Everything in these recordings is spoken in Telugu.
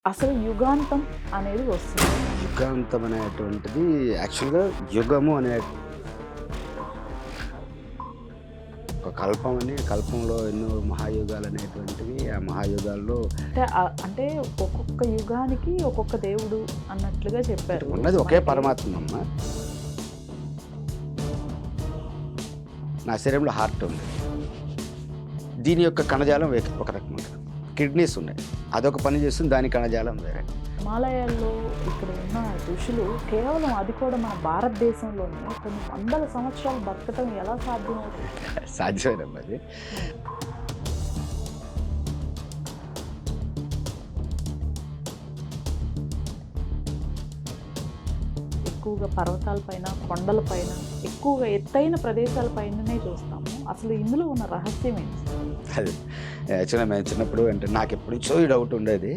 అసలు యుగాంతం అనేది వస్తుంది. యుగాంతం అనేటువంటిది యాక్చువల్‌గా యుగము అనే ఒక కల్పం అని, కల్పంలో ఎన్నో మహాయుగాలు అనేటువంటివి, ఆ మహాయుగాల్లో అంటే ఒక్కొక్క యుగానికి ఒక్కొక్క దేవుడు అన్నట్లుగా చెప్పారు. ఉన్నది ఒకే పరమాత్మమ్మ. నా శరీరంలో హార్ట్ ఉంది. దీని యొక్క కణజాలం ఒక రకంగా కిడ్నీస్ ఉన్నాయి. అదొక పని చేస్తుంది, దాని కణజాలం వేరే. హిమాలయాల్లో ఇక్కడ ఉన్న ఋషులు కేవలం అది కూడా మన భారతదేశంలోనే కొన్ని వందల సంవత్సరాలు బతకటం ఎలా సాధ్యమవుతుంది? సాధ్యమేనమ్మా అది. ఎక్కువగా పర్వతాలపైన, కొండలపైన, ఎక్కువగా ఎత్తైన ప్రదేశాలపైననే చూస్తాము. అసలు ఇందులో ఉన్న రహస్యం ఏంటి? అది యాక్చువల్గా మేము చిన్నప్పుడు అంటే నాకు ఎప్పటి నుంచో ఈ డౌట్ ఉండేది.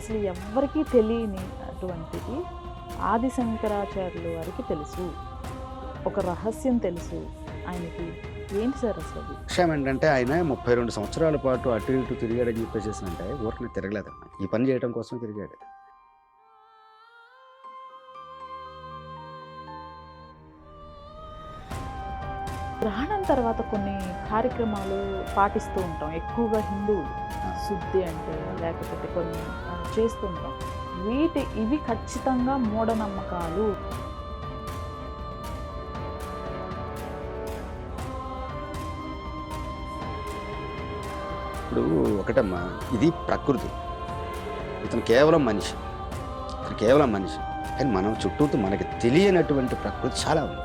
అసలు ఎవ్వరికీ తెలియని అటువంటిది ఆది శంకరాచార్యుల వారికి తెలుసు. ఒక రహస్యం తెలుసు ఆయనకి. ఏంటి సార్ అసలు అది? విషయం ఏంటంటే ఆయన 32 సంవత్సరాల పాటు అటు ఇటు తిరిగాడని చెప్పేసి అంటే ఊరిని తిరగలేదమ్మా. ఈ పని చేయడం కోసం తిరిగాడు. గ్రహణం తర్వాత కొన్ని కార్యక్రమాలు పాటిస్తూ ఉంటాం. ఎక్కువగా హిందువులు శుద్ధి అంటే లేకపోతే కొన్ని చేస్తూ ఉంటాం. ఇవి ఖచ్చితంగా మూఢనమ్మకాలు. ఇప్పుడు ఒకటమ్మా, ఇది ప్రకృతి. ఇతను కేవలం మనిషి. కానీ మనం చుట్టూతో మనకి తెలియనటువంటి ప్రకృతి చాలా ఉంది.